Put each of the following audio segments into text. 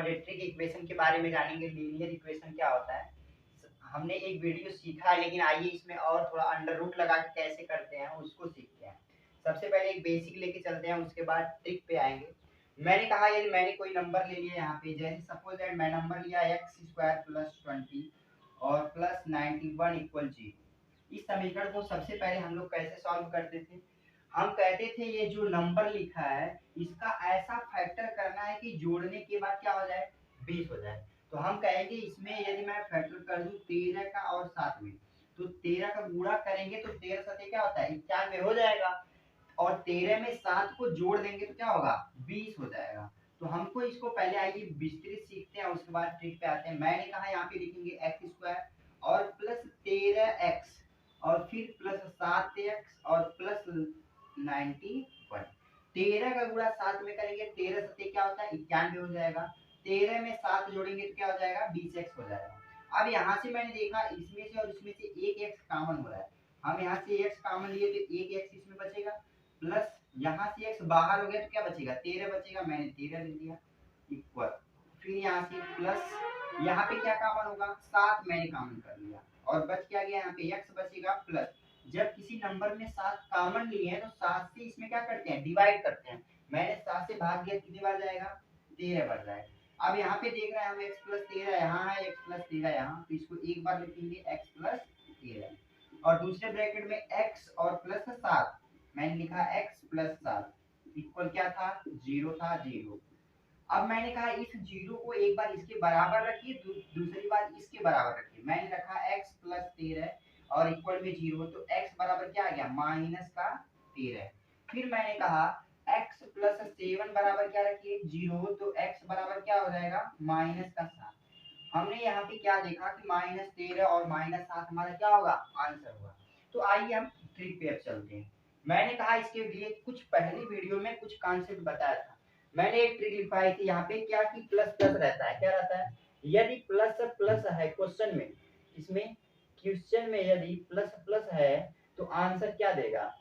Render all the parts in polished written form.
Quadratic equation के बारे में जानेंगे। लीनियर इक्वेशन क्या होता है, हमने एक वीडियो सीखा है, लेकिन आइए इसमें और थोड़ा अंडर रूट लगा के कैसे करते हैं उसको सीखते हैं। सबसे पहले एक बेसिक लेके चलते हैं, उसके बाद ट्रिक पे आएंगे। मैंने कहा यदि मैंने कोई नंबर ले लिया यहाँ पे, जैसे सपोज दैट मैं नंबर लिया x² + 20 और +91 = 0। इस समीकरण को सबसे पहले हम लोग कैसे सॉल्व करते थे, हम कहते थे ये जो नंबर लिखा है इसका ऐसा फैक्टर करना है कि जोड़ने के बाद क्या हो जाए, 20 हो जाए। तो हम कहेंगे इसमें यदि मैं फैक्टर कर दूं 13 का और 7 में, तो 13 का गुणा करेंगे तो 13 7 क्या होता है 91 हो जाएगा, और 13 में 7 को जोड़ देंगे तो क्या होगा 20 हो जाएगा। तो हमको इसको पहले आइए विस्तृत सीखते हैं, उसके बाद ट्रिक पे आते हैं। मैंने कहा यहाँ पे लिखेंगे x² और +13x और फिर +7x और +91। 13 का गुणा 7 में करेंगे, 13 7 क्या होता है 91 हो जाएगा। 13 में 7 जोड़ेंगे तो क्या हो जाएगा 20x हो जाएगा। अब यहाँ से मैंने देखा इसमें से और इसमें से एक x कॉमन हो रहा है, हम यहाँ से x कॉमन लिए तो एक x इसमें बचेगा, प्लस यहाँ से x बाहर हो गया तो क्या बचेगा 13 बचेगा, मैंने 13 ले लिया इक्वल, फिर यहाँ से प्लस यहाँ पे क्या कॉमन होगा 7 मैंने कॉमन कर लिया और बच क्या गया यहाँ पे x बचेगा प्लस। जब किसी नंबर में 7 कॉमन लिए हैं तो 7 से इसमें क्या करते हैं डिवाइड करते हैं, मैंने 7 से भाग दिया कितनी बार जाएगा 13 बार जाएगा। अब यहाँ पे देख रहे हैं हम x + 13 यहाँ है, x + 13 यहाँ, तो इसको एक बार लिखेंगे x + 13 और दूसरे ब्रैकेट में x और +7 मैंने लिखा x + 7 इक्वल क्या था 0 था 0। अब मैंने कहा इस 0 को एक बार इसके बराबर रखिए, दूसरी बार इसके बराबर रखिए। मैंने रखा x + 13 और इक्वल में 0, तो x बराबर क्या आ गया -13। फिर मैंने कहा x + 7 बराबर क्या रखिए 0, तो x बराबर क्या हो जाएगा -7। हमने यहाँ पे क्या देखा कि -13 और -7 हमारा क्या होगा आंसर होगा। तो आइए हम ट्रिक पे अब चलते हैं। मैंने कहा इसके लिए कुछ पहली वीडियो में कुछ कॉन्सेप्ट बताया था, मैंने एक ट्रिक लिखवाई थी यहाँ पे क्या कि प्लस प्लस रहता है, क्या रहता है यदि प्लस प्लस है क्वेश्चन में, इसमें क्वेश्चन में यदि प्लस प्लस है तो आंसर क्या देगा,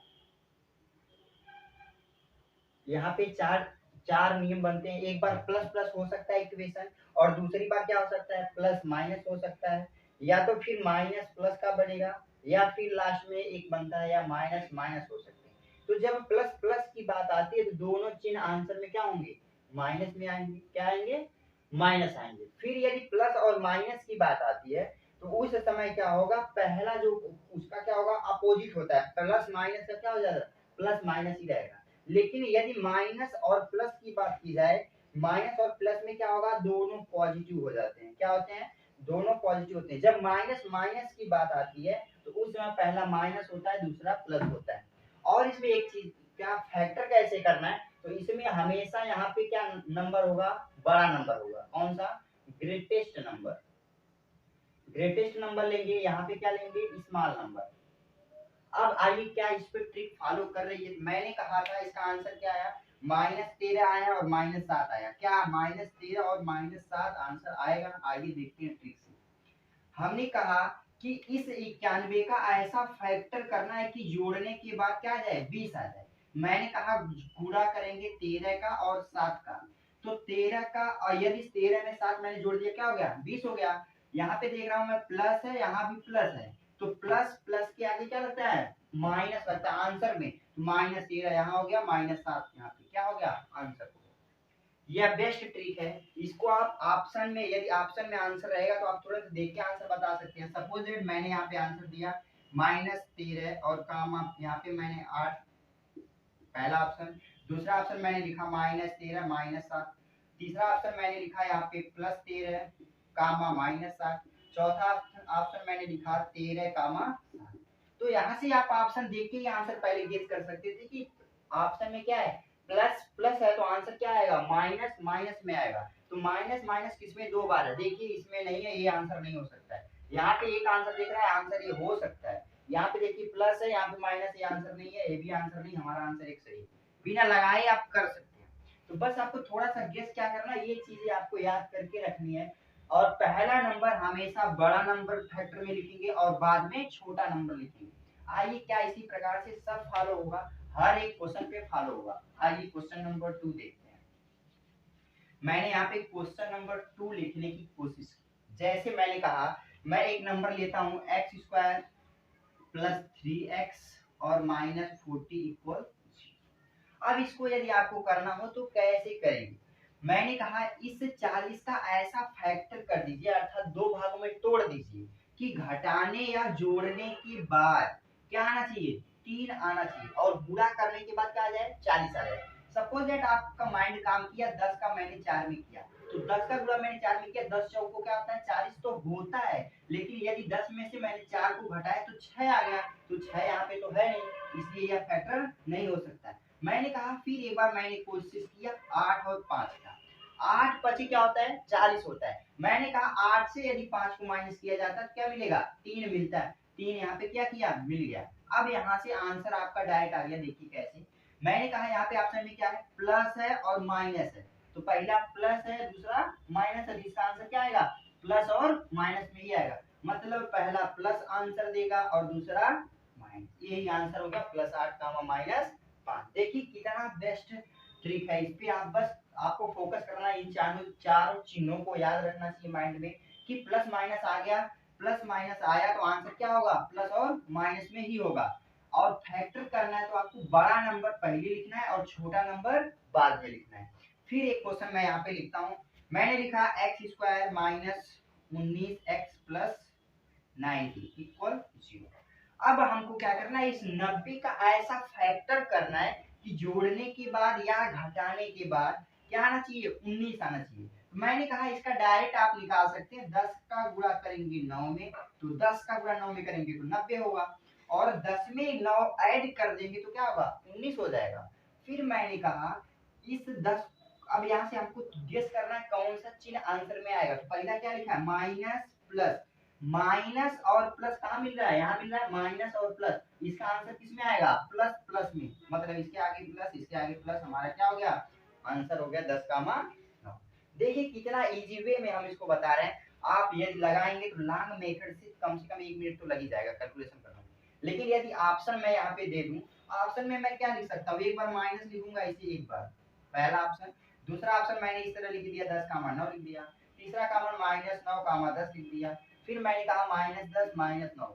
यहाँ पे चार नियम बनते हैं। एक बार प्लस प्लस हो सकता है इक्वेशन और दूसरी बार क्या हो सकता है प्लस माइनस हो सकता है, या तो फिर माइनस प्लस का बनेगा या फिर लास्ट में एक बनता है या माइनस माइनस हो सकते हैं। तो जब प्लस प्लस की बात आती है तो दोनों चिन्ह आंसर में क्या होंगे माइनस में आएंगे, क्या आएंगे माइनस आएंगे। फिर यदि प्लस और माइनस की बात आती है तो उस समय क्या होगा, पहला जो उसका क्या होगा अपोजिट होता है, प्लस माइनस का क्या हो जाएगा प्लस माइनस ही रहेगा। लेकिन यदि माइनस और प्लस की बात की जाए, माइनस और प्लस में क्या होगा दोनों पॉजिटिव हो जाते हैं, क्या होते हैं दोनों पॉजिटिव होते हैं। जब माइनस माइनस की बात आती है तो उस समय पहला माइनस होता है दूसरा प्लस होता है। और इसमें एक चीज क्या फैक्टर कैसे करना है, तो इसमें हमेशा यहाँ पे क्या नंबर होगा बड़ा नंबर होगा, कौन सा ग्रेटेस्ट नंबर, ग्रेटेस्ट नंबर लेंगे, यहाँ पे क्या लेंगे स्मॉल नंबर। अब आइए क्या इस पे ट्रिक फॉलो कर रही है, मैंने कहा था इसका आंसर क्या आया -13 आया और -7 आया, क्या -13 और -7 आंसर आएगा, आइए देखते हैं ट्रिक से। हमने कहा कि इस 91 का ऐसा फैक्टर करना है कि जोड़ने के बाद क्या आ जाए 20 आ जाए। मैंने कहा गुणा करेंगे 13 का और 7 का, तो 13 का और यदि 13 में 7 मैंने जोड़ दिया क्या हो गया 20 हो गया। यहाँ पे देख रहा हूं मैं प्लस है, यहाँ भी प्लस है, तो प्लस प्लस के आगे क्या लगता है माइनस लगता है आंसर में, -13 यहाँ हो गया -7 यहाँ पे क्या हो गया आंसर। यह बेस्ट ट्रिक है, इसको आप ऑप्शन में यदि ऑप्शन में आंसर रहेगा तो आप तुरंत देख के आंसर बता सकते हैं। सपोज दैट मैंने यहाँ पे आंसर दिया -13 और कामा यहाँ पे मैंने 8 पहला ऑप्शन, दूसरा ऑप्शन मैंने लिखा -13 -7, तीसरा ऑप्शन मैंने लिखा यहाँ पे +13 कामा -7, चौथा ऑप्शन मैंने लिखा 13 कामा 7। तो यहाँ से आप ऑप्शन देख के ही आंसर पहले गेस कर सकते थे कि ऑप्शन में क्या है प्लस प्लस है तो आंसर क्या आएगा माइनस माइनस में आएगा। तो माइनस माइनस किसमें दो बार है, देखिए इसमें नहीं है, ये आंसर नहीं हो सकता है। यहाँ पे एक आंसर दिख रहा है, आंसर ये हो सकता है। यहाँ पे देखिए प्लस है, यहाँ पे माइनस, ये आंसर नहीं है, ये भी आंसर नहीं, हमारा आंसर एक सही है। बिना लगाए आप कर सकते हैं। तो बस आपको थोड़ा सा गेस क्या करना है, ये चीजें आपको याद करके रखनी है। और पहला नंबर हमेशा बड़ा नंबर फैक्टर में लिखेंगे और बाद में छोटा नंबर लिखेंगे। आइए क्या इसी प्रकार से सब फॉलो होगा, हर एक क्वेश्चन पे फॉलो होगा। आइए क्वेश्चन नंबर 2 देखते हैं। मैंने यहाँ पे क्वेश्चन नंबर 2 लिखने की कोशिश की। जैसे मैंने कहा, मैं एक नंबर लेता हूँ एक्स स्क्वायर प्लस 3x और माइनस 40 इक्वल। अब इसको यदि आपको करना हो तो कैसे करेंगे? मैंने कहा इस 40 का ऐसा फैक्टर कर दीजिए, अर्थात दो भागों में तोड़ दीजिए कि घटाने या जोड़ने के बाद क्या आना चाहिए, 3 आना चाहिए, और गुणा करने के बाद क्या आ जाए, 40 आ जाए। सपोज दैट आपका माइंड काम किया 10 का मैंने 4 में किया, तो 10 का गुणा मैंने 4 में किया, 10 चौक को क्या होता है, 40 तो होता है, लेकिन यदि 10 में से मैंने 4 को घटाया तो 6 आ गया, तो 6 यहाँ पे तो है नहीं, इसलिए यह फैक्टर नहीं हो सकता है। मैंने कहा फिर एक बार मैंने कोशिश किया 8 और 5 का, 8 पची क्या होता है, 40 होता है। मैंने कहा 8 से यदि 5 को माइनस किया जाता है क्या मिलेगा, 3 मिलता है। 3 यहाँ पे क्या किया, मिल गया। अब यहाँ से आंसर आपका डायरेक्ट आ गया। देखिए कैसे, मैंने कहा यहाँ पे ऑप्शन में क्या है, प्लस है और माइनस है, तो पहला प्लस है दूसरा माइनस है, इसका आंसर क्या आएगा, प्लस और माइनस में ही आएगा। मतलब पहला प्लस आंसर देगा और दूसरा माइनस, यही आंसर होगा +8 माइनस 5। देखिए कितना बेस्ट ट्रिक है, इस पे आप बस आपको फोकस करना है, इन चारों चिन्हों को याद रखना चाहिए माइंड में कि प्लस माइनस आ गया, प्लस माइनस आया तो आंसर क्या होगा, प्लस और माइनस में ही होगा। और फैक्टर करना है तो आपको बड़ा नंबर पहले लिखना है और छोटा नंबर बाद में लिखना है। फिर एक क्वेश्चन मैं यहाँ पे लिखता हूँ, मैंने लिखा x square minus 19x plus 90 equal 0। अब हमको क्या करना है, इस 90 का ऐसा फैक्टर करना है कि जोड़ने के बाद या घटाने के बाद क्या आना चाहिए, 19 आना चाहिए। तो मैंने कहा इसका डायरेक्ट आप निकाल सकते हैं, 10 का गुणा करेंगे 9 में, तो 10 का गुणा 9 में करेंगे तो 90 होगा, और 10 में 9 ऐड कर देंगे तो क्या होगा, 19 हो जाएगा। फिर मैंने कहा इस 10, अब यहाँ से हमको गेस करना है कौन सा चिन्ह आंसर में आएगा। तो पहला क्या लिखा है, माइनस प्लस, माइनस और प्लस कहाँ मिल रहा है, यहाँ मिल रहा है माइनस और प्लस, इसका आंसर किस में आएगा, प्लस प्लस में, मतलब इसके आगे प्लस इसके आगे प्लस, हमारा क्या हो गया, आंसर हो गया 10 देखिए कितना इजी वे में हम इसको बता रहे हैं। आप यदि लगाएंगे तो लॉन्ग मेथड से कम 1 मिनट तो लग ही जाएगा कैलकुलेशन करने में। लेकिन यदि ऑप्शन मैं यहाँ पे दे दूं, ऑप्शन में मैं क्या लिख सकता हूँ, एक बार माइनस लिखूंगा इसे, एक बार पहला ऑप्शन, दूसरा ऑप्शन मैंने इस तरह लिख दिया 10 9 लिख दिया, तीसरा कॉमन -9 10 लिख दिया, फिर मैंने कहा -10 -9।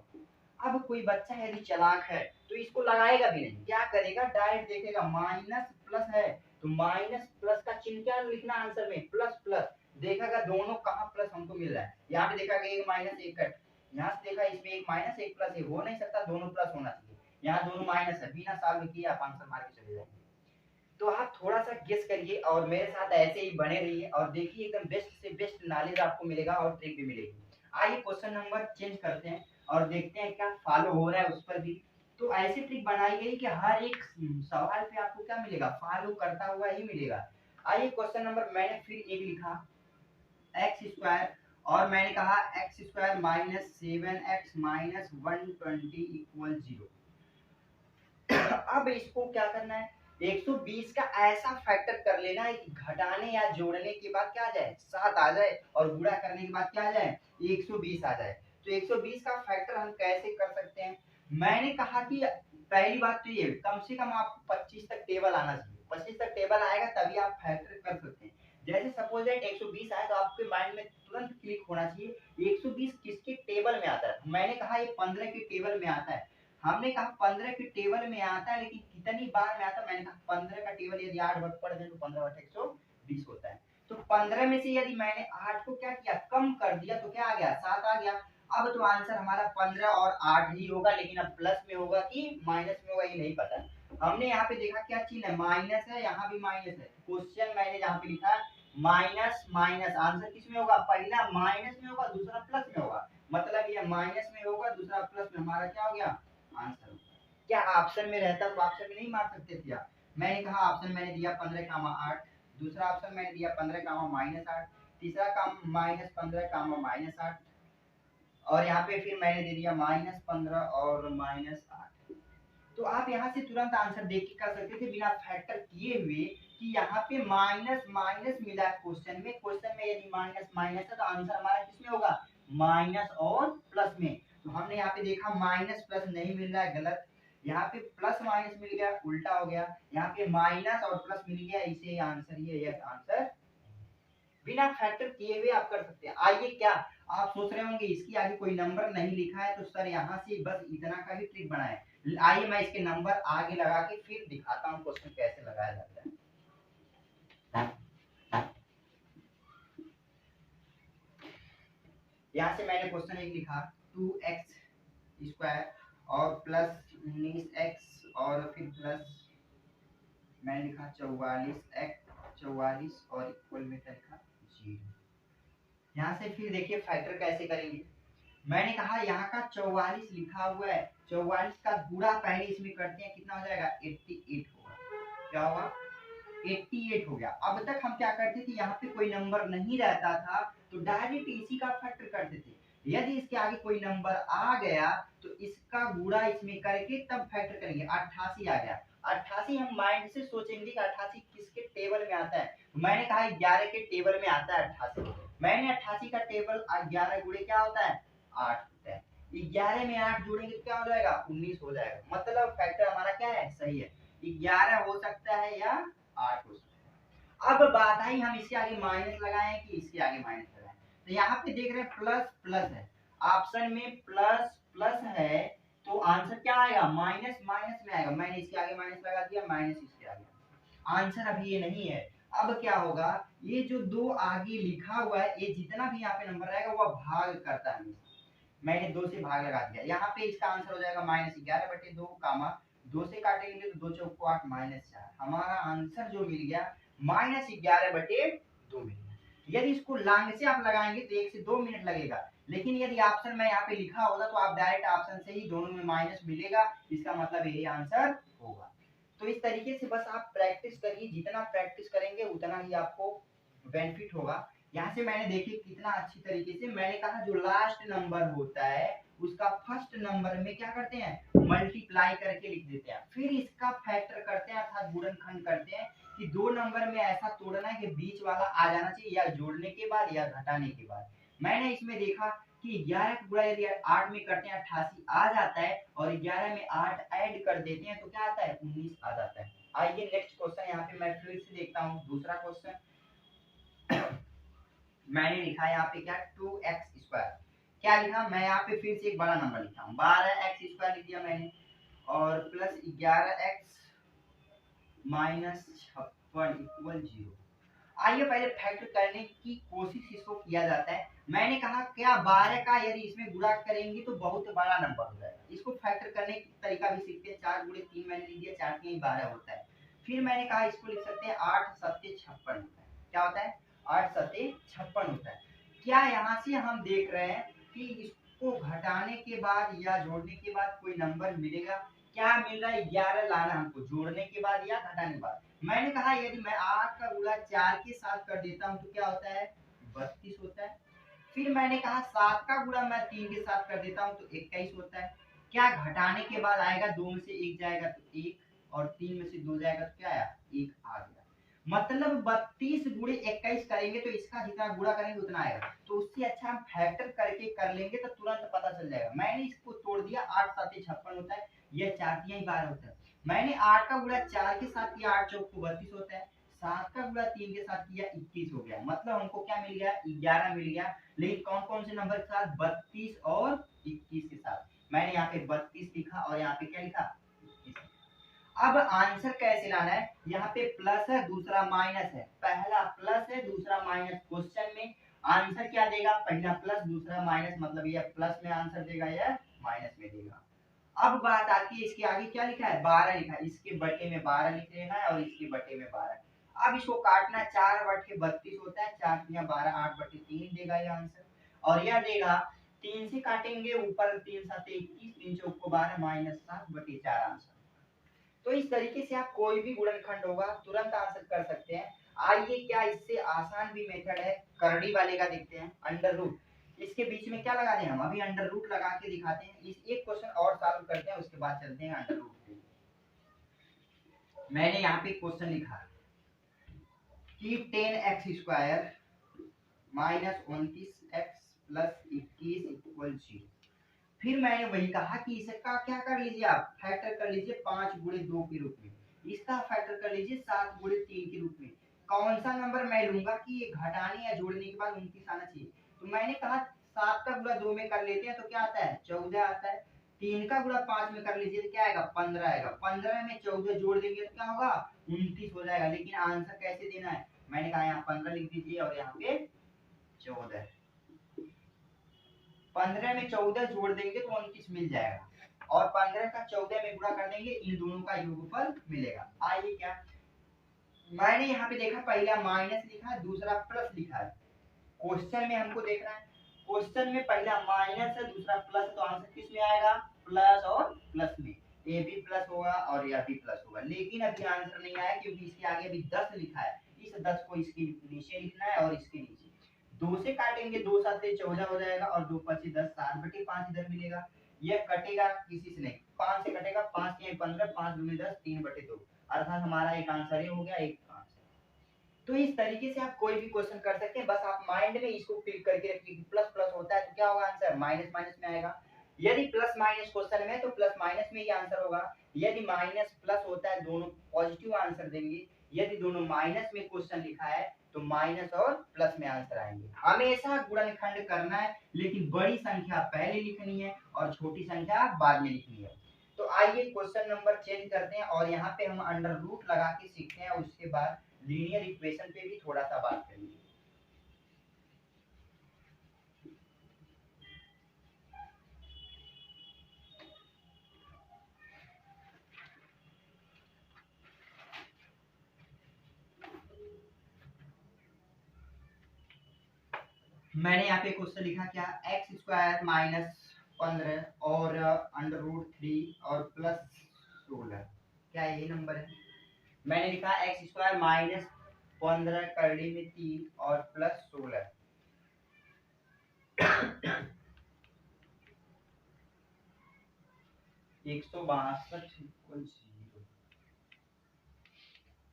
अब कोई बच्चा यदि चालाक है तो इसको लगाएगा भी नहीं, क्या करेगा, डायरेक्ट देखेगा माइनस प्लस है तो माइनस प्लस का चिन्ह क्या लिखना आंसर में, प्लस प्लस, देखेगा दोनों कहाँ प्लस हमको मिल रहा है, यहाँ पे देखा एक माइनस एक कट, यहाँ से देखा इसमें एक माइनस एक प्लस है, हो नहीं सकता, दोनों प्लस होना चाहिए, यहाँ दोनों माइनस है, बिना सॉल्व किए आप आंसर मार के चले जाएंगे। तो आप थोड़ा सा गेस करिए और मेरे साथ ऐसे ही बने रहिए और देखिए एकदम बेस्ट से बेस्ट नॉलेज आपको मिलेगा और ट्रिक भी मिलेगी। आइए क्वेश्चन नंबर चेंज करते हैं और देखते हैं क्या फॉलो हो रहा है उस पर भी। तो ऐसी ट्रिक बनाई गई कि हर एक सवाल पे आपको क्या मिलेगा, फॉलो करता हुआ ही मिलेगा। आइए क्वेश्चन नंबर मैंने फिर एक लिखा एक्स स्क्वायर, और मैंने कहा एक्स स्क्वायर -7x -120 इक्वल 0। अब इसको क्या करना है, 120 का ऐसा फैक्टर कर लेना है कि घटाने या जोड़ने के बाद क्या आ जाए, 7 आ जाए, और गुणा करने के बाद क्या आ जाए, 120 आ जाए। तो 120 का फैक्टर हम कैसे कर सकते हैं, मैंने कहा कि पहली बात तो ये कम से कम आपको 25 तक टेबल आना चाहिए, 25 तक टेबल आएगा तभी आप फैक्टर कर सकते हैं। जैसे सपोज दैट 120 आए तो आपके माइंड में तुरंत क्लिक होना चाहिए 120 किसके टेबल में आता है। मैंने कहा ये 15 के टेबल में आता है, हमने कहा 15 के टेबल में आता है, लेकिन कितनी बार में आता है, मैंने कहा 15 का टेबल यदि 8 बार पढ़ दें तो 15 बटे 120 होता है। तो 15 में से यदि मैंने 8 को क्या किया, कम कर दिया तो क्या आ गया, 7 आ गया। अब तो आंसर हमारा 15 और 8 ही होगा, लेकिन अब प्लस में होगा कि माइनस में होगा ये नहीं पता। हमने यहाँ पे देखा क्या चीज है, माइनस है, यहाँ भी माइनस है। क्वेश्चन मैंने जहाँ पे लिखा माइनस माइनस, आंसर किस में होगा, पहला माइनस में होगा दूसरा प्लस में होगा, मतलब ये माइनस में होगा दूसरा प्लस में, हमारा क्या हो गया आंसर। क्या ऑप्शन में रहता तो ऑप्शन में नहीं मार सकते थे आप। मैंने कहा ऑप्शन मैंने दिया 15 8, दूसरा ऑप्शन मैंने दिया 15 -8, तीसरा काम -15 -8, और यहाँ पे फिर मैंने दे दिया -15 और -8। तो आप यहाँ से तुरंत आंसर देख के कर सकते थे बिना फैक्टर किए हुए कि यहाँ पे माइनस माइनस मिला है क्वेश्चन में, क्वेश्चन में यदि माइनस माइनस है तो आंसर हमारा किस में होगा, माइनस और प्लस में। तो हमने यहाँ पे देखा माइनस प्लस नहीं मिल रहा है, गलत, यहाँ पे प्लस माइनस मिल गया, उल्टा हो गया, यहाँ पे माइनस और प्लस मिल गया, इसे आंसर, ये आंसर। बिना फैक्टर किए हुए आप कर सकते हैं। आइए, क्या आप सोच रहे होंगे इसकी आगे कोई नंबर नहीं लिखा है तो सर यहाँ से बस इतना का ही ट्रिक बनाए। आइए मैं इसके नंबर आगे लगा के फिर दिखाता हूँ क्वेश्चन कैसे लगाया जाता है। यहाँ से मैंने क्वेश्चन एक लिखा 2x² और प्लस 19x और फिर प्लस मैंने लिखा 44 और इक्वल में क्या लिखा 0। यहाँ से फिर देखिए फैक्टर कैसे करेंगे। मैंने कहा यहाँ का 44 लिखा हुआ है, 44 का गुणा पहले इसमें करते हैं, कितना हो जाएगा 88 होगा। क्या होगा 88 हो गया। अब तक हम क्या करते थे, यहाँ पे कोई नंबर नहीं रहता था तो डायरेक्ट इसी का फैक्टर करते थे। यदि इसके आगे कोई नंबर आ गया तो इसका गुणा इसमें करके तब फैक्टर करेंगे। 88 आ गया, 88 हम माइंड से सोचेंगे कि 88 किसके टेबल में आता है। मैंने कहा 11 के टेबल में आता है 88। मैंने 88 का टेबल 11 गुणे क्या होता है 8 होता है। 11 में 8 जोड़ेंगे तो क्या हो जाएगा 19 हो जाएगा। मतलब फैक्टर हमारा क्या है सही है, 11 हो सकता है या 8 हो सकता है। अब बात आई हम इसके आगे माइनस लगाएं कि इसके आगे माइनस लगाएं। तो यहाँ पे देख रहे हैं प्लस प्लस है, ऑप्शन में प्लस प्लस है तो आंसर क्या आएगा माइनस माइनस में आएगा। मैंने इसके आगे माइनस लगा दिया, माइनस इसके आगे, आंसर अभी ये नहीं है। अब क्या होगा, ये जो 2 आगे लिखा हुआ है ये जितना भी यहाँ पे नंबर रहेगा वह भाग करता है। मैंने 2 से भाग लगा दिया, यहाँ पे इसका आंसर हो जाएगा -11/2 कामा 2 से काटेंगे तो 2 चौको 8 -4। हमारा आंसर जो मिल गया -11/2 मिल गया। यदि इसको लांग से आप लगाएंगे तो 1 से 2 मिनट लगेगा, लेकिन यदि ऑप्शन में यहाँ पे लिखा होगा तो आप डायरेक्ट ऑप्शन से ही दोनों में माइनस मिलेगा, इसका मतलब यही आंसर होगा। तो इस तरीके से बस आप प्रैक्टिस करिए, जितना प्रैक्टिस करेंगे उतना ही आपको बेनिफिट होगा। यहाँ से मैंने देखिए कितना अच्छी तरीके से मैंने कहा जो लास्ट नंबर होता है उसका फर्स्ट नंबर में क्या करते हैं मल्टीप्लाई करके लिख देते हैं, फिर इसका फैक्टर करते हैं अर्थात गुणनखंड करते हैं कि 2 नंबर में ऐसा तोड़ना है कि बीच वाला आ जाना चाहिए या जोड़ने के बाद या घटाने के बाद। मैंने इसमें देखा कि 11 का गुणा यदि 8 में करते हैं 88 आ जाता है और 11 में 8 ऐड कर देते हैं तो क्या आता है 19 आ जाता है। आइए नेक्स्ट क्वेश्चन यहाँ पे मैं फिर से देखता हूँ दूसरा क्वेश्चन। मैंने लिखा है यहाँ पे क्या 2x², क्या लिखा मैं यहाँ पे फिर से एक बड़ा नंबर लिखा हूँ 12x² लिख दिया मैंने और प्लस 11x माइनस 56 इक्वल 0। आइए पहले फैक्टर करने की कोशिश इसको किया जाता है। मैंने कहा क्या 12 का यदि इसमें गुणा करेंगे तो बहुत बड़ा नंबर हो जाएगा। इसको फैक्टर करने का तरीका भी सीखते हैं। 4 गुणे 3 मैंने लिख दिया, 4 3 12 होता है। फिर मैंने कहा इसको लिख सकते हैं 8 7 56 होता है। क्या होता है 8 7 56 होता है। क्या यहाँ से हम देख रहे हैं कि इसको घटाने के बाद या जोड़ने के बाद कोई नंबर मिलेगा, क्या मिल रहा है 11 लाना हमको जोड़ने के बाद या घटाने के बाद। मैंने कहा यदि मैं 8 का गुणा 4 के साथ कर देता हूं तो क्या होता है 32 होता है। फिर मैंने कहा 7 का गुणा मैं 3 के साथ कर देता हूं तो 21 होता है। क्या घटाने के बाद आएगा 2 में से 1 जाएगा तो 1 और 3 में से 2 जाएगा तो क्या आया 1 आ गया। मतलब 32 गुणे 21 करेंगे तो इसका जितना गुणा करेंगे उतना आएगा। तो उससे अच्छा हम फैक्टर करके कर लेंगे तो तुरंत पता चल जाएगा। मैंने इसको तोड़ दिया 8 7 56 होता है, यह 4 3 12 होता है। मैंने 8 का गुणा 4 के साथ किया 8 चौक 32 होता है, 7 का गुणा 3 के साथ किया 21 हो गया। मतलब हमको क्या मिल गया 11 मिल गया, लेकिन कौन कौन से नंबर के साथ 32 और 21 के साथ। मैंने यहाँ पे 32 लिखा और यहाँ पे क्या लिखा 21। अब आंसर कैसे लाना है, यहाँ पे प्लस है दूसरा माइनस है, पहला प्लस है दूसरा माइनस। क्वेश्चन में आंसर क्या देगा पहला प्लस दूसरा माइनस, मतलब यह प्लस में आंसर देगा या माइनस में देगा। अब बात आती है इसके आगे क्या लिखा है 12 लिखा है, इसके बटे में 12 लिख लेना है और इसके बटे में 12। अब इसको काटना है 4 बटे 32 होता है, 4 तिया 12 8 बटे 3 देगा ये आंसर। और यह देगा 3 से काटेंगे ऊपर 3 7 21 3 चौको 12 -7 बटे 4 आंसर। तो इस तरीके से आप कोई भी गुणनखंड होगा तुरंत आंसर कर सकते हैं। आइए क्या इससे आसान भी मेथड है करड़ी वाले का देखते हैं, अंडर रूट। इसके बीच में क्या लगा दें हम अभी अंडर रूट लगा के दिखाते हैं। इस एक क्वेश्चन और सॉल्व करते हैं उसके बाद चलते हैं अंडर रूट पे। मैंने यहाँ पे क्वेश्चन लिखा कि 10x² minus 29x plus 21 equal 0। फिर मैंने वही कहा कि इसका क्या कर लीजिए आप फैक्टर कर लीजिए 5 गुणे 2 के रूप में, इसका फैक्टर कर लीजिए 7 गुणे 3 के रूप में। कौन सा नंबर मैं लूंगा कि ये घटाने या जोड़ने के बाद 29 आना चाहिए। तो मैंने कहा 7 का गुणा 2 में कर लेते हैं तो क्या आता है 14 आता है। 3 का गुणा 5 में कर लीजिए तो क्या आएगा 15 आएगा। 15 में 14 जोड़ देंगे तो क्या होगा 29 हो जाएगा। लेकिन आंसर कैसे देना है, मैंने कहा यहाँ 15 लिख दीजिए और यहाँ पे 14। 15 में 14 जोड़ देंगे तो 29 मिल जाएगा और 15 का 14 में गुणा कर देंगे, इन दोनों का योगफल मिलेगा। आइए क्या मैंने यहाँ पे देखा, पहला माइनस लिखा दूसरा प्लस लिखा है। क्वेश्चन में हमको देखना है, क्वेश्चन में पहला माइनस है दूसरा प्लस, तो आंसर किस में आएगा प्लस और प्लस में। ए भी प्लस होगा और यह भी प्लस होगा। लेकिन अभी आंसर नहीं आया क्योंकि इसके आगे अभी 10 लिखा है। इस 10 को इसके नीचे लिखना है और इसके नीचे 2 से काटेंगे, 2 7 14 हो जाएगा और 2 5 10 7/5 इधर मिलेगा। यह कटेगा किसी से नहीं, 5 से कटेगा, 5 के 15 5 दूनी 10 3/2 अर्थात हमारा एक आंसर ही हो गया, एक आंसर। तो इस तरीके से आप कोई भी क्वेश्चन कर सकते हैं, बस आप माइंड में इसको क्लिक करके रखिए कि प्लस प्लस होता है तो क्या होगा आंसर माइनस माइनस में आएगा। यदि प्लस माइनस क्वेश्चन में तो प्लस माइनस में ही आंसर होगा। यदि माइनस प्लस होता है दोनों पॉजिटिव आंसर देंगे। यदि दोनों माइनस में क्वेश्चन लिखा है तो माइनस और प्लस में आंसर आएंगे। हमेशा गुणनखंड करना है, लेकिन बड़ी संख्या पहले लिखनी है और छोटी संख्या बाद में लिखनी है। तो आइए क्वेश्चन नंबर चेंज करते हैं और यहाँ पे हम अंडर रूट लगा के सीखते हैं, उसके बाद लीनियर इक्वेशन पे भी थोड़ा सा बात करेंगे। मैंने यहाँ पे क्वेश्चन लिखा क्या, एक्स स्क्वायर माइनस 15 और अंडर रूट 3 और प्लस 16, क्या यही नंबर है। मैंने लिखा एक्स स्क्वायर माइनस 15 करड़ी में 3 और प्लस 16। एक सौ बासठ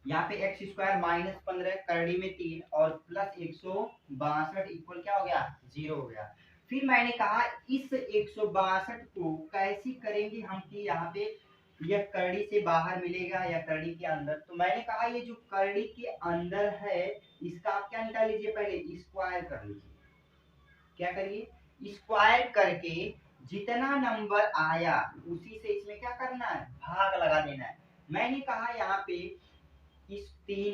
यहाँ पे एक्स स्क्वायर माइनस 15 करड़ी में 3 और प्लस 162 इक्वल क्या हो गया 0 हो गया। फिर मैंने कहा इस 162 को कैसे करेंगे हम कि यहाँ पे यह करड़ी से बाहर मिलेगा या करड़ी के अंदर। तो मैंने कहा ये जो करड़ी के अंदर है इसका आप क्या निकाल लीजिए, पहले स्क्वायर कर लीजिए। क्या करिए स्क्वायर करके जितना नंबर आया उसी से इसमें क्या करना है भाग लगा देना है। मैंने कहा यहाँ पे इस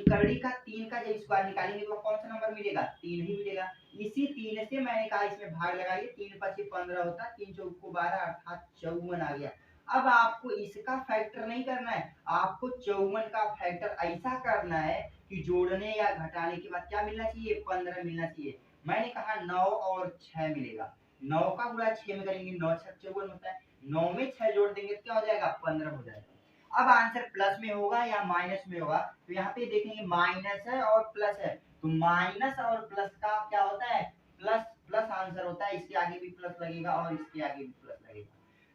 करड़ी का 3 का जब स्क्वायर निकालेंगे तो कौन सा नंबर मिलेगा 3 ही मिलेगा। इसी 3 से मैंने कहा इसमें भाग लगाइए, 3 5 15 होता, 3 चौक को 12 अर्थात 54 आ गया। अब आपको इसका फैक्टर नहीं करना है, आपको 54 का फैक्टर ऐसा करना है कि जोड़ने या घटाने के बाद क्या मिलना चाहिए 15 मिलना चाहिए। मैंने कहा 9 और 6 मिलेगा, 9 का गुणा 6 में करेंगे 9 6 54 होता है, 9 में 6 जोड़ देंगे तो क्या हो जाएगा 15 हो जाएगा। अब आंसर प्लस में होगा या माइनस में होगा, तो यहाँ पे देखेंगे माइनस है और प्लस है, तो माइनस और प्लस का क्या होता है प्लस प्लस आंसर होता है। इसके आगे भी प्लस लगेगा और इसके आगे भी प्लस लगेगा,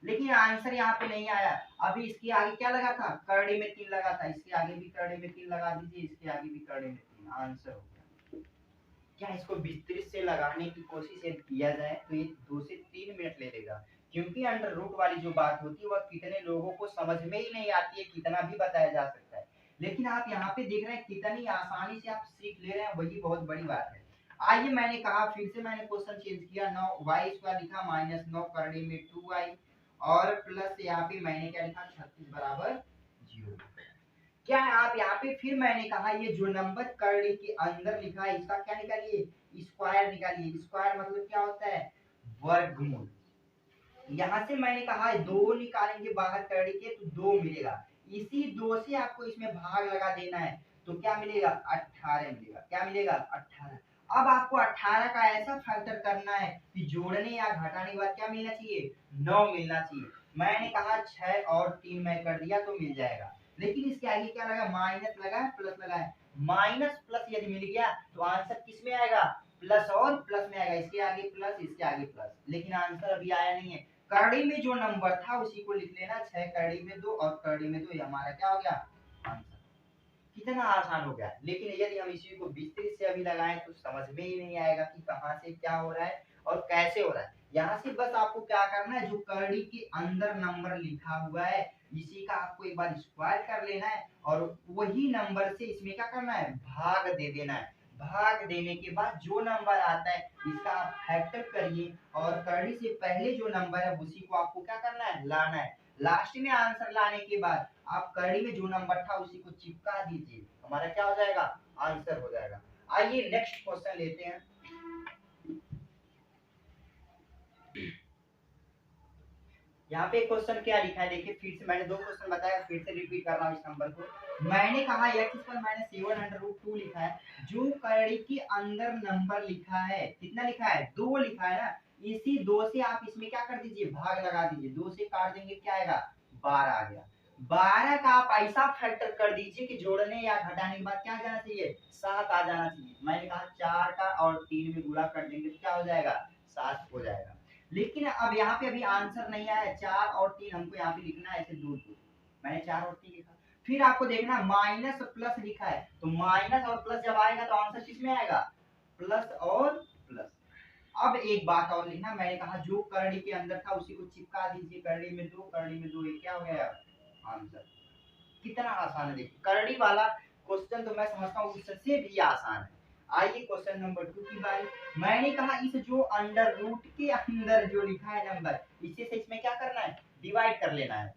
लेकिन आंसर यहाँ पे नहीं आया। अभी इसके आगे क्या लगा था करड़ी में 3 लगा था, इसके आगे भी करड़ी में 3 लगा दीजिए, इसके आगे भी करड़ी में 3, आंसर हो गया। क्या इसको विस्तृत से लगाने की कोशिश किया जाए तो ये 2 से 3 मिनट ले लेगा, क्योंकि अंडर रूट वाली जो बात होती है वह कितने लोगों को समझ में ही नहीं आती है, कितना भी बताया जा सकता है। लेकिन आप यहाँ पे देख रहे हैं कितनी आसानी से आप सीख ले रहे हैं, वही बहुत बड़ी बात है। आइए मैंने कहा फिर से मैंने क्वेश्चन चेंज किया, 9 वाई स्क्वायर लिखा माइनस 9 करड़ी में 2y और प्लस यहाँ पे मैंने क्या लिखा 36 बराबर 0। क्या है आप यहाँ पे फिर मैंने कहा ये जो नंबर करड़ी के अंदर लिखा है इसका क्या निकालिए स्क्वायर निकालिए। स्क्वायर मतलब क्या होता है वर्गमूल। यहाँ से मैंने कहा 2 निकालेंगे बाहर करड़ी के तो 2 मिलेगा, इसी 2 से आपको इसमें भाग लगा देना है तो क्या मिलेगा 18 मिलेगा। क्या मिलेगा 18। अब आपको 18 का ऐसा फैक्टर करना है कि जोड़ने या घटाने के बाद क्या मिलना चाहिए 9 मिलना चाहिए। मैंने कहा 6 और 3 मैं कर दिया तो मिल जाएगा, लेकिन इसके आगे क्या लगा माइनस लगा है प्लस लगा है। माइनस प्लस यदि मिल गया तो आंसर किस में आएगा प्लस और प्लस में आएगा, इसके आगे प्लस इसके आगे प्लस, लेकिन आंसर अभी आया नहीं है। करड़ी में जो नंबर था उसी को लिख लेना, 6 करड़ी में 2 और करड़ी में 2, ये हमारा क्या हो गया आंसर। कितना आसान हो गया। लेकिन यदि हम इसी को विस्तृत से अभी लगाएं तो समझ में ही नहीं आएगा कि कहां से क्या हो रहा है और कैसे हो रहा है। यहाँ से बस आपको क्या करना है जो करड़ी के अंदर नंबर लिखा हुआ है इसी का आपको एक बार स्क्वायर कर लेना है और वही नंबर से इसमें क्या करना है, भाग दे देना है। भाग देने के बाद जो नंबर आता है इसका आप फैक्टर करिए और करने से पहले जो नंबर है उसी को आपको क्या करना है, लाना है। लास्ट में आंसर लाने के बाद आप करड़ी में जो नंबर था उसी को चिपका दीजिए, हमारा क्या हो जाएगा, आंसर हो जाएगा। आइए नेक्स्ट क्वेश्चन लेते हैं। यहाँ पे क्वेश्चन क्या लिखा है देखिए, फिर से मैंने दो क्वेश्चन बताया, फिर से रिपीट कर रहा हूँ इस नंबर को। मैंने कहा x² माइनस 7 अंडर रूट 2 लिखा है, जो करड़ी के अंदर नंबर लिखा है कितना लिखा है, 2 लिखा है ना, इसी 2 से आप इसमें क्या कर दीजिए, भाग लगा दीजिए, 2 से काट देंगे क्या आएगा, 12 आ गया। 12 का आप ऐसा फैक्टर कर दीजिए कि जोड़ने या घटाने के बाद क्या आ जाना चाहिए, 7 आ जाना चाहिए। मैंने कहा 4 का और 3 में गुणा कर देंगे तो क्या हो जाएगा, 7 हो जाएगा। लेकिन अब यहाँ पे अभी आंसर नहीं आया, 4 और 3 हमको यहाँ पे लिखना है ऐसे दूर दूर, मैंने 4 और 3 लिखा। फिर आपको देखना माइनस प्लस लिखा है, तो माइनस और प्लस जब आएगा तो आंसर किसमें आएगा, प्लस और प्लस। अब एक बात और लिखना, मैंने कहा जो करड़ी के अंदर था उसी को चिपका दीजिए, करड़ी में 2, करड़ी में 2, ये क्या हो गया आंसर। कितना आसान है देखिए, करड़ी वाला क्वेश्चन तो मैं समझता हूँ उससे भी आसान है। आइए क्वेश्चन नंबर 2 की बारी। मैंने कहा इस जो अंडर रूट के अंदर जो लिखा है नंबर, इसी से इसमें क्या करना है, डिवाइड कर लेना है।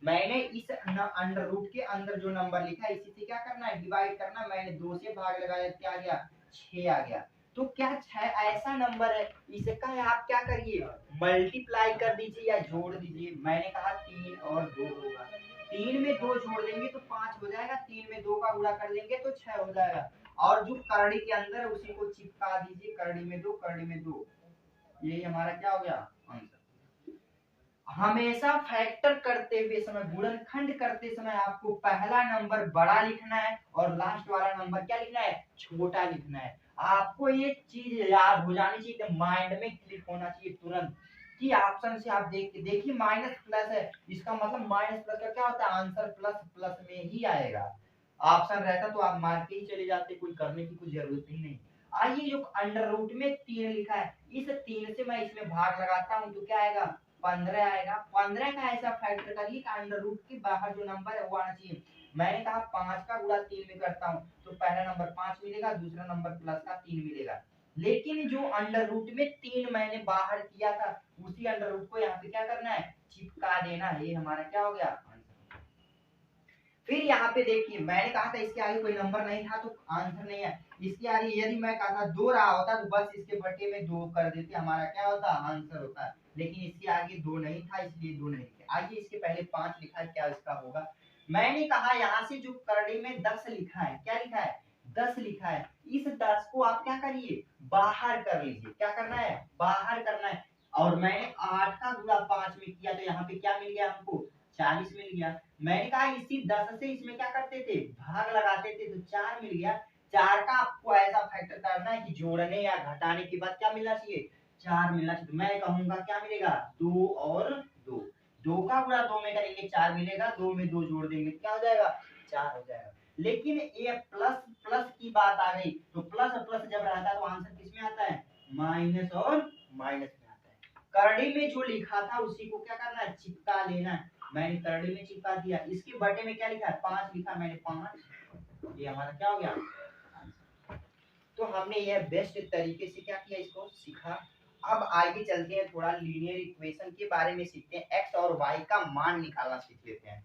मैंने इस अंडर रूट के अंदर जो नंबर लिखा है इसी से क्या करना है, डिवाइड करना। मैंने 2 से भाग लगाया, क्या आ गया, 6 आ गया। तो क्या 6 ऐसा नंबर है, इसका आप क्या करिए, मल्टीप्लाई कर दीजिए या जोड़ दीजिए। मैंने कहा 3 और 2 होगा, 3 में 2 जोड़ देंगे तो 5 हो जाएगा, 3 में 2 का गुणा कर लेंगे तो 6 हो जाएगा। और जो करड़ी के अंदर है उसी को चिपका दीजिए, करड़ी में 2, करड़ी में 2, यही हमारा क्या हो गया आंसर। हमेशा फैक्टर करते हुए समय, गुणनखंड करते समय आपको पहला नंबर बड़ा लिखना है और लास्ट वाला नंबर क्या लिखना है, छोटा लिखना है। आपको ये चीज याद हो जानी चाहिए, माइंड में क्लिक होना चाहिए तुरंत कि ऑप्शन से आप देखिए माइनस प्लस है, इसका मतलब माइनस प्लस का क्या होता है, आंसर प्लस प्लस में ही आएगा। ऑप्शन रहता तो आप मार के ही चले जाते, कोई करने की कुछ जरूरत ही नहीं। आइए जो अंडर रूट में 3 लिखा है, इस 3 से मैं इसमें भाग लगाता हूँ तो क्या आएगा, 15 आएगा। 15 का ऐसा फैक्टर करिए कि अंडर रूट के बाहर जो नंबर है वो आना चाहिए। मैंने कहा 5 का गुणा 3 में करता हूँ तो पहला नंबर 5 मिलेगा, दूसरा नंबर प्लस का 3 मिलेगा। लेकिन जो अंडर रूट में 3 मैंने बाहर किया था उसी अंडर रूट को यहाँ पे क्या करना है, चिपका देना है। ये हमारा क्या हो गया, फिर यहाँ पे देखिए मैंने कहा था इसके आगे कोई नंबर नहीं था तो आंसर नहीं है। इसके आगे यदि मैं कहा था 2 रहा होता तो बस इसके बटे में 2 कर देते, हमारा क्या होता, आंसर होता। लेकिन इसके आगे 2 नहीं था इसलिए 2 नहीं लिखे। आइए इसके पहले 5 लिखा है, क्या इसका होगा। मैंने कहा यहाँ से जो करड़ी में 10 लिखा है, क्या लिखा है, 10 लिखा है, इस 10 को आप क्या करिए, बाहर कर लीजिए। क्या करना है, बाहर करना है। और मैंने 8 का गुणा 5 में किया तो यहाँ पे क्या मिल गया हमको, 40 मिल गया। मैंने कहा इसी 10 से इसमें क्या करते थे, भाग लगाते थे तो 4 मिल गया। 4 का आपको ऐसा फैक्टर करना है कि जोड़ने या घटाने के बाद क्या मिलना चाहिए, 4 मिलना चाहिए। मैं कहूंगा क्या मिलेगा, 2 और 2, 2 का गुणा 2 में करेंगे 4 मिलेगा, 2 में 2 जोड़ देंगे क्या हो जाएगा, 4 हो जाएगा। लेकिन ये प्लस प्लस की बात आ गई तो प्लस प्लस जब रहता है तो आंसर किसमें आता है, माइनस और माइनस में आता है। करड़ी में जो लिखा था उसी को क्या करना है, चिपका लेना है। मैंने करड़ी में चिपका दिया। इसके बटे में क्या लिखा है, 5 लिखा, मैंने 5, ये हमारा क्या हो गया। तो हमने यह बेस्ट तरीके से क्या किया, इसको सीखा। अब आगे चलते हैं, थोड़ा लीनियर इक्वेशन के बारे में सीखते हैं, एक्स और वाई का मान निकालना सीख लेते हैं।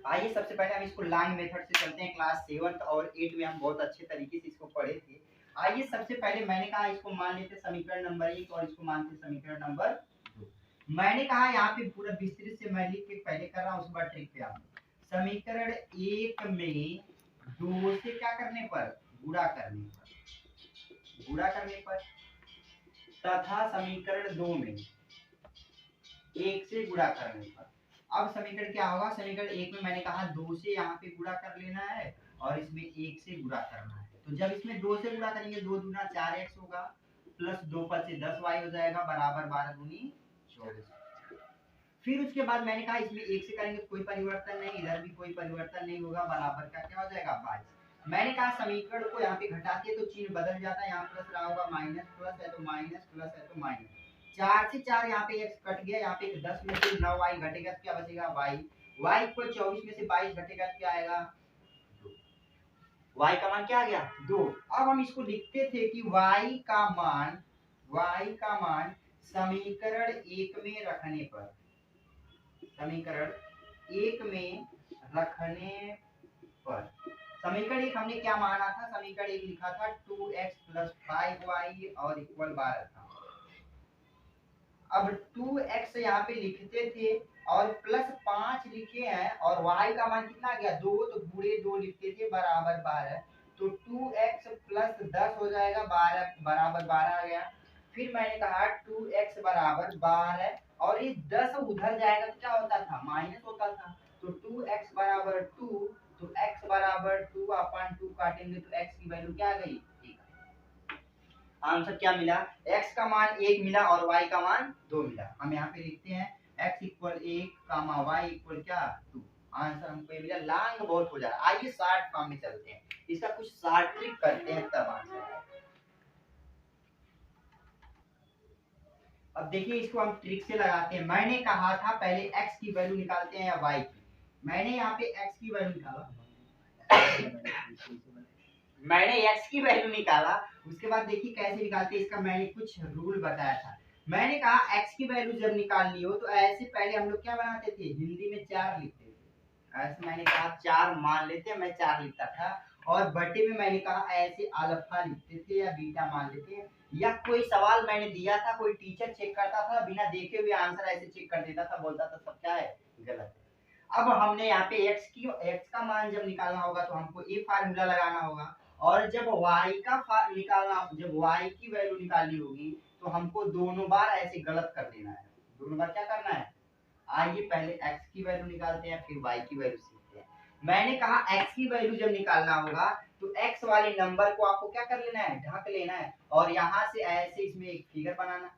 आइए सबसे पहले हम इसको लाइन मेथड से चलते हैं। क्लास 7 और 8 में हम बहुत अच्छे तरीके से इसको पढ़े थे। आइए सबसे पहले मैंने कहा इसको मान लेते समीकरण नंबर 1 और इसको मानते समीकरण नंबर 2। मैंने कहा यहाँ पे पूरा विस्तृत से मैं लिख के पहले कर रहा हूँ, उसके बाद ट्रिक पे आऊंगा। समीकरण 1 में 2 से क्या करने पर, गुणा करने पर, गुणा करने पर, तथा समीकरण 2 में 1 से गुणा करने पर। अब समीकरण क्या होगा, समीकरण 1 में मैंने कहा 2 से यहाँ पे गुणा कर लेना है और इसमें 1 से गुणा करना है। तो जब इसमें 2 से गुणा करेंगे 2 दूना 4x होगा, प्लस 2 पर से 10y हो जाएगा, बराबर 12 दूनी 24। फिर उसके बाद मैंने कहा इसमें 1 से करेंगे कोई परिवर्तन नहीं, इधर भी कोई परिवर्तन नहीं होगा, बराबर का क्या हो जाएगा 22। मैंने कहा समीकरण को यहाँ पे घटाते तो चिन्ह बदल जाता है, यहाँ प्लस रहा होगा, माइनस प्लस है तो माइनस, प्लस है तो माइनस। 4 से 4 यहाँ पे x कट गया, यहाँ पे 10 में से 9y घटेगा तो क्या बचेगा y। y इक्वल 24 में से 22 घटेगा तो क्या आएगा, y का मान क्या आ गया 2। अब हम इसको लिखते थे कि y का मान समीकरण 1 में रखने पर, समीकरण 1 में रखने पर, समीकरण 1 हमने क्या माना था, समीकरण 1 लिखा था 2x + 5y और इक्वल 12 था। अब 2x यहाँ पे लिखते थे और प्लस 5 लिखे हैं और y का मान कितना आ गया 2, तो पूरे 2 लिखते थे बराबर 12, तो 2x + 10 हो जाएगा 12 बराबर 12 आ गया। फिर मैंने कहा 2x बराबर 12 और ये 10 उधर जाएगा तो क्या होता था माइनस होता था, तो 2x बराबर 2, तो x बराबर 2/2 काटेंगे तो x की वैल्यू क्या आ गई 1। आंसर क्या मिला, x का मान 1 मिला और y का मान 2 मिला। हम यहाँ पे लिखते हैं x = 1, y = क्या 2। आंसर हमको ये मिला। लॉन्ग बहुत हो जा रहा है, आइए शॉर्ट फॉर्म में चलते हैं, इसका कुछ शॉर्ट ट्रिक करते हैं तब आंसर आएगा। अब देखिए इसको हम ट्रिक से लगाते हैं। मैंने कहा था पहले x की वैल्यू निकालते हैं या y की, मैंने यहाँ पे x की वैल्यू निकाला मैंने x की वैल्यू निकाला, उसके बाद देखिए कैसे निकालते हैं, इसका मैंने कुछ रूल बताया था। मैंने कहा x की वैल्यू जब निकालनी हो तो ऐसे पहले हम लोग क्या बनाते थे, हिंदी में 4 लिखते थे, ऐसे मैंने कहा 4 मान लेते हैं, मैं 4 लिखता था, और बटे में मैंने कहा ऐसे अल्फा लिखते थे या बीटा मान लेते हैं, या कोई सवाल मैंने दिया था, कोई टीचर चेक करता था, बिना देखे हुए आंसर ऐसे चेक कर देता था, बोलता था सब क्या है गलत है। अब हमने यहाँ पे x का मान जब निकालना होगा तो हमको ये फार्मूला लगाना होगा, और जब y का निकालना, जब y की वैल्यू निकालनी होगी तो हमको दोनों बार ऐसे गलत कर देना है, दोनों बार क्या करना है। आइए पहले x की वैल्यू निकालते हैं फिर y की वैल्यू सीखते हैं। मैंने कहा x की वैल्यू जब निकालना होगा तो x वाले नंबर को आपको क्या कर लेना है, ढक लेना है, और यहाँ से ऐसे इसमें एक फिगर बनाना,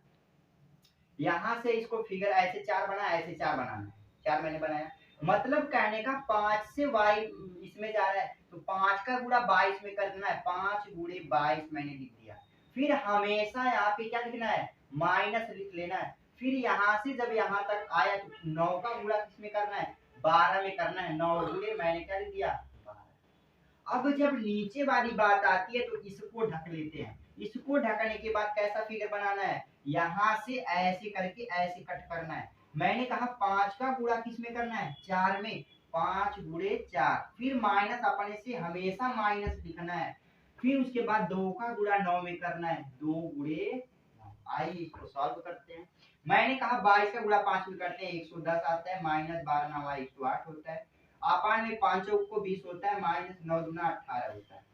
यहाँ से इसको फिगर ऐसे 4 बना, ऐसे 4 बनाना है, 4 मैंने बनाया, मतलब कहने का 5 से y इसमें जा रहा है तो 5 का गुणा 22 में करना है, 5 गुणे 22 मैंने लिख दिया। फिर हमेशा यहाँ पे क्या लिखना है, माइनस लिख लेना है। फिर यहाँ से जब यहाँ तक आया तो 9 का गुणा किसमें करना है, 12 में करना है, 9 गुणे मैंने क्या लिख दिया 12। अब जब नीचे वाली बात आती है तो इसको ढक लेते हैं, इसको ढकने के बाद कैसा फिगर बनाना है, यहाँ से ऐसे करके ऐसे कट करना है। मैंने कहा 5 का गुणा किस में करना है 4 में, 5 गुणे 4, फिर माइनस अपने से हमेशा माइनस लिखना है, फिर उसके बाद 2 का गुणा 9 में करना है, 2 गुणे 9। आइए इसको सॉल्व करते हैं। मैंने कहा 22 का गुणा 5 में करते हैं 110 आता है, माइनस 12 9 108 होता है, अपान में 5 चौक को 20 होता है, माइनस 9 दूना 18 होता है।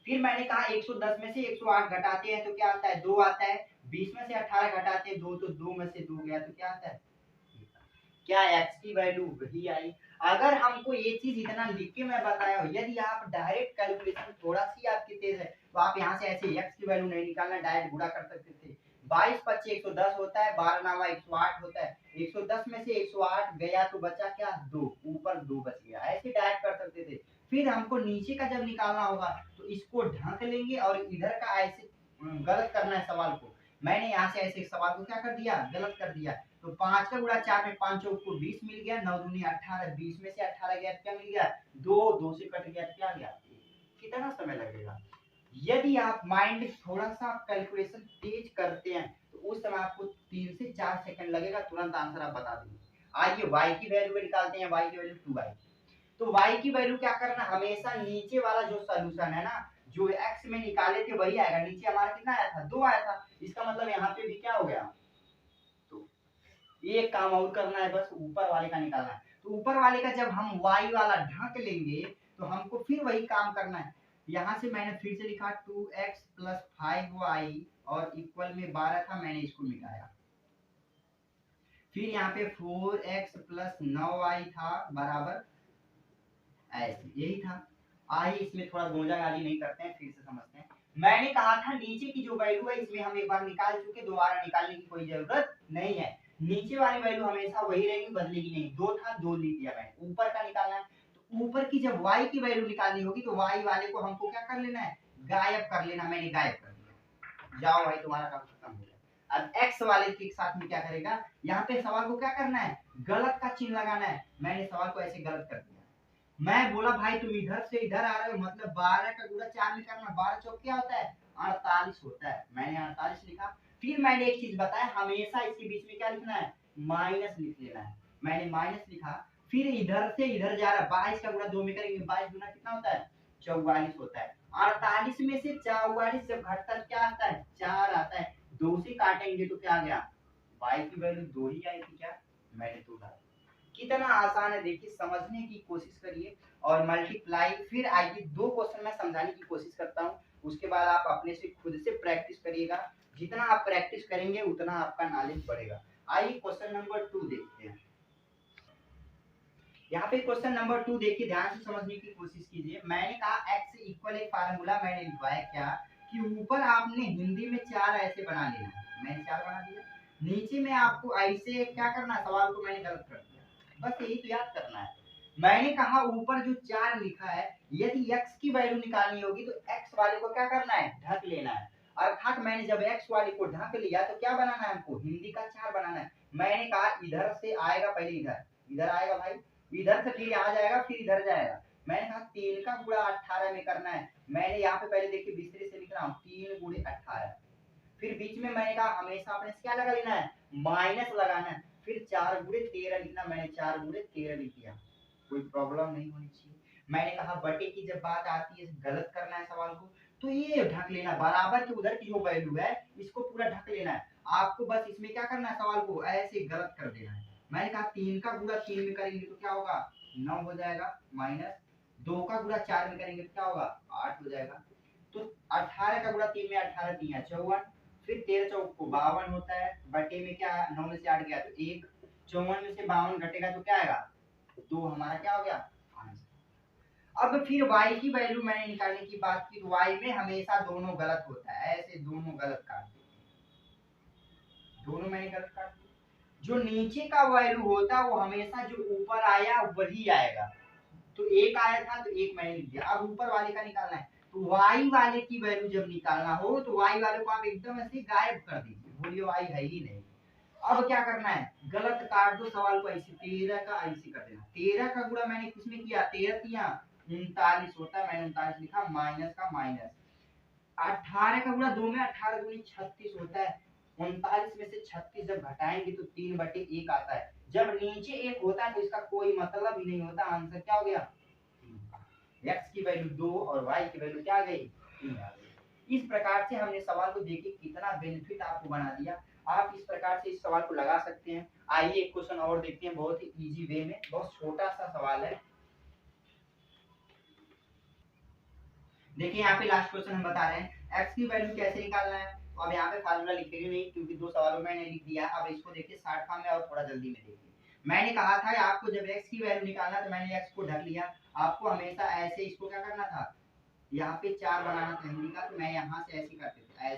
फिर मैंने कहा 110 में से 108 घटाते हैं तो क्या आता है 2 आता है, 20 में से 18 घटाते हैं 2 तो 2 में से 2 गया तो क्या आता है, क्या x की वैल्यू वही आई। अगर हमको ये चीज इतना लिख के मैं बताया हो, यदि आप डायरेक्ट कैलकुलेशन थोड़ा सी आपकी तेज है तो आप यहाँ से ऐसे x की वैल्यू नहीं निकालना, डायरेक्ट गुणा कर सकते थे। 22 25 110 होता है, 12 9 108 होता है, 110 में से 108 गया तो बचा क्या 2, ऊपर 2 बच गया, ऐसे डायरेक्ट कर सकते थे। फिर हमको नीचे का जब निकालना होगा तो इसको ढक लेंगे और इधर का ऐसे गलत करना है सवाल को। मैंने यहाँ से ऐसे सवाल को क्या कर दिया, गलत कर दिया, तो 5 का गुणा 4 में 5 चौक को 20 मिल गया, 9 दूनी 18, 20 में से 18 गया क्या मिल गया 2, 2 से कट गया क्या गया, कितना समय लगेगा। यदि आप माइंड थोड़ा सा कैलकुलेशन तेज करते हैं तो उस समय आपको 3 से 4 सेकंड लगेगा, तुरंत आंसर आप बता देंगे। आइए y की वैल्यू निकालते हैं, y की वैल्यू 2y, तो y की वैल्यू क्या करना, हमेशा नीचे वाला जो सॉल्यूशन है ना, जो x में निकाले थे वही आएगा, नीचे हमारा कितना आया था 2 आया था, इसका मतलब यहाँ पे भी क्या हो गया, तो ये काम और करना है, बस ऊपर वाले का निकालना है। तो ऊपर वाले का जब हम y वाला ढक लेंगे तो हमको फिर वही काम करना है। यहाँ से मैंने फिर से लिखा 2x + 5y और इक्वल में 12 था, मैंने इसको मिटाया। फिर यहाँ पे 4x + 9y था बराबर ऐसे, यही था। आइए इसमें थोड़ा गोंजागाजी नहीं करते हैं, फिर से समझते हैं। मैंने कहा था नीचे की जो वैल्यू है इसमें हम एक बार निकाल चुके, दोबारा निकालने की कोई जरूरत नहीं है। नीचे वाली वैल्यू हमेशा वही रहेगी, बदलेगी नहीं। 2 था 2 लिख दिया मैंने, ऊपर का निकालना है तो ऊपर की जब y की वैल्यू निकालनी होगी तो y वाले को हमको क्या कर लेना है, गायब कर लेना। मैंने गायब कर दिया, जाओ भाई तुम्हारा काम खत्म हो गया। अब x वाले के साथ में क्या करेगा, यहाँ पे सवाल को क्या करना है, गलत का चिन्ह लगाना है। मैंने सवाल को ऐसे गलत कर दिया। मैं बोला भाई तुम इधर से इधर आ रहे हो, मतलब 12 का गुणा 4 में करना, 12 चौक क्या होता है, 48 होता है। मैंने 48 लिखा। फिर मैंने एक चीज बताया, हमेशा इसके बीच में क्या लिखना है, माइनस लिख लेना है। मैंने माइनस लिखा। फिर इधर से इधर जा रहा है, 22 का गुणा 2 में करेंगे, 22 गुना कितना होता है, 44 होता है। 48 में से 44 जब घटता है क्या आता है, 4 आता है। 2 से काटेंगे तो क्या आ गया, y की वैल्यू 2 ही आएगी क्या, मैंने 2 डाला। कितना आसान है देखिए, समझने की कोशिश करिए। और मल्टीप्लाई फिर आइए 2 क्वेश्चन मैं समझाने की कोशिश करता हूँ, उसके बाद आप अपने से खुद से प्रैक्टिस करिएगा। जितना आप प्रैक्टिस करेंगे उतना आपका नॉलेज बढ़ेगा। आइए क्वेश्चन नंबर 2 देखते हैं। यहाँ पे क्वेश्चन नंबर 2 देखिए, ध्यान से समझने की कोशिश कीजिए। मैंने कहा x इक्वल एक फार्मूला मैंने लिखवाया क्या, कि ऊपर आपने हिंदी में 4 ऐसे बना लेना है, मैंने 4 बना दिया। नीचे में आपको ऐसे क्या करना है, सवाल को मैंने गलत कर दिया, बस यही तो याद करना है। मैंने कहा ऊपर जो 4 लिखा है, यदि x की वैल्यू निकालनी होगी तो x वाले को क्या करना है, ढक लेना है। अर्थात मैंने जब x वाले को ढक लिया तो क्या बनाना है, हमको हिंदी का 4 बनाना है। मैंने कहा इधर से आएगा, पहले इधर इधर आएगा भाई, इधर से फिर यहाँ जाएगा, फिर इधर जाएगा। मैंने कहा 3 का गुणा 18 में करना है। मैंने यहाँ पे पहले देखिए बिस्तरे से लिख रहा हूँ, 3 गुणे 18। फिर बीच में मैंने कहा हमेशा अपने क्या लगा लेना है, माइनस लगाना है। फिर 4 गुणे 13 लिखना, मैंने 4 गुणे 13 लिख दिया, कोई प्रॉब्लम नहीं होनी चाहिए। मैंने कहा बटे की जब बात आती है, गलत करना है सवाल को, तो ये ढक लेना, बराबर के उधर की जो वैल्यू है इसको पूरा ढक लेना है। आपको बस इसमें क्या करना है, सवाल को ऐसे गलत कर देना है। मैंने कहा 3 का गुणा 3 में करेंगे तो क्या होगा, 9 हो जाएगा, माइनस 2 का गुणा 4 में करेंगे तो क्या होगा, 8 हो जाएगा। तो 18 का गुणा 3 में, 18 3 है 54, फिर 13 चौक को 52 होता है, बटे में क्या 9 में से 8 गया तो 1, 54 में से 52 घटेगा तो क्या आएगा, 2 हमारा क्या हो गया आंसर। अब फिर y की वैल्यू मैंने निकालने की बात की, तो y में हमेशा दोनों गलत होता है, ऐसे दोनों गलत काट दिए, दोनों मैंने गलत काट दिए। जो नीचे का वैल्यू होता है वो हमेशा जो ऊपर आया वही आएगा। तो एक आया था तो एक मैंने लिख दिया। अब ऊपर वाले का निकालना है, तो y वाले की वैल्यू जब निकालना हो तो y वाले को आप एकदम ऐसे गायब कर दीजिए, बोलिए y है ही नहीं। अब क्या करना है, गलत काट दो सवाल को ऐसे, 13 का ऐसे कर देना। 13 का गुणा मैंने किसमें किया, 13 किया 39 होता है, मैंने 39 लिखा, माइनस का माइनस। 18 का गुणा 2 में, 18 दूनी 36 होता है। 39 में से 36 जब घटाएंगे तो 3/1 आता है। जब नीचे 1 होता है तो इसका कोई मतलब ही नहीं होता, आंसर क्या हो गया, x की वैल्यू 2 और y की वैल्यू क्या आ गई, 3 आ गई। इस प्रकार से हमने सवाल को देखिए कितना बेनिफिट आपको बना दिया। आप इस प्रकार से इस सवाल को लगा सकते हैं। आइए एक क्वेश्चन और देखते हैं, बहुत ही इजी वे में, बहुत छोटा सा सवाल है। देखिए यहाँ पे लास्ट क्वेश्चन हम बता रहे हैं x की वैल्यू कैसे निकालना है। तो अब यहाँ पे फार्मूला लिखेंगे नहीं क्योंकि 2 सवालों में मैंने लिख दिया। अब इसको देखिए शॉर्ट फॉर्म में और थोड़ा जल्दी में देखिए। मैंने कहा था आपको जब x की वैल्यू निकालना तो मैंने x को ढक लिया। आपको हमेशा ऐसे इसको क्या करना था, यहाँ पे 4 बनाना था हिंदी का, तो मैं यहाँ से ऐसे करते थे,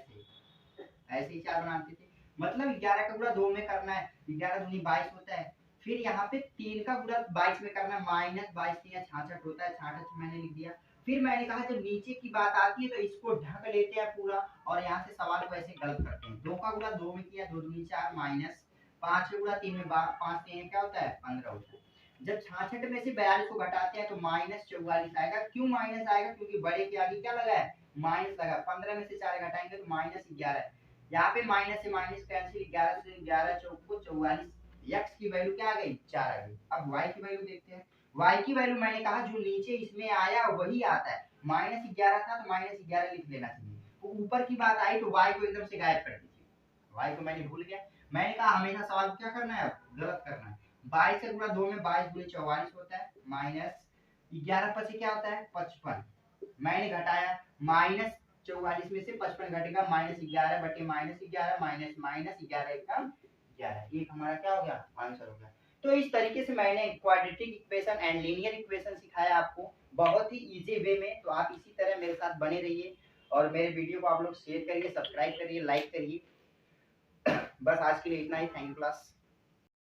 ऐसे ही 4 बनाते थे। मतलब 11 का गुणा 2 में करना है, 11 दूनी 22 होता है। फिर यहाँ पे 3 का गुणा 22 में करना है, माइनस 22 3 66 होता है, 66 मैंने लिख दिया। फिर मैंने कहा जब नीचे की बात आती है तो इसको ढक लेते हैं पूरा, और यहाँ से सवाल को ऐसे गलत करते हैं। 2 का गुणा 2 में किया, 2 दूनी 4 माइनस 5 का गुणा 3 में 5 3 क्या होता है, 15 होता है। जब 66 में से 42 को घटाते हैं तो माइनस 44 आएगा। क्यों माइनस आएगा, क्योंकि बड़े के आगे क्या लगा है, माइनस लगा। 15 में से 4 घटाएंगे तो माइनस 11। यहाँ पे माइनस से माइनस कैंसिल, 11 से 11 चौक को 44। x की वैल्यू क्या आ गई, 4 आ गई। अब y की वैल्यू देखते हैं। y की वैल्यू मैंने कहा जो नीचे इसमें आया वही आता है। माइनस 11 था तो माइनस 11 लिख लेना चाहिए। तो ऊपर की बात आई तो y को एकदम से गायब कर दीजिए। y को मैंने भूल गया। मैंने कहा हमेशा सवाल को क्या करना है, गलत करना है। 22 से गुणा 2 में 22 गुणे 44 होता है, माइनस 11 पर से क्या होता है 55। मैंने घटाया, माइनस 44 में से 55 घटेगा, माइनस 11 बटे माइनस 11 माइनस माइनस 11 एकदम 11, एक हमारा क्या हो गया, आंसर हो गया। तो इस तरीके से मैंने quadratic equation and linear equation सिखाया आपको बहुत ही इजी वे में। तो आप इसी तरह मेरे साथ बने रहिए और मेरे वीडियो को आप लोग शेयर करिए, सब्सक्राइब करिए, लाइक करिए। बस आज के लिए इतना ही। Thank you class.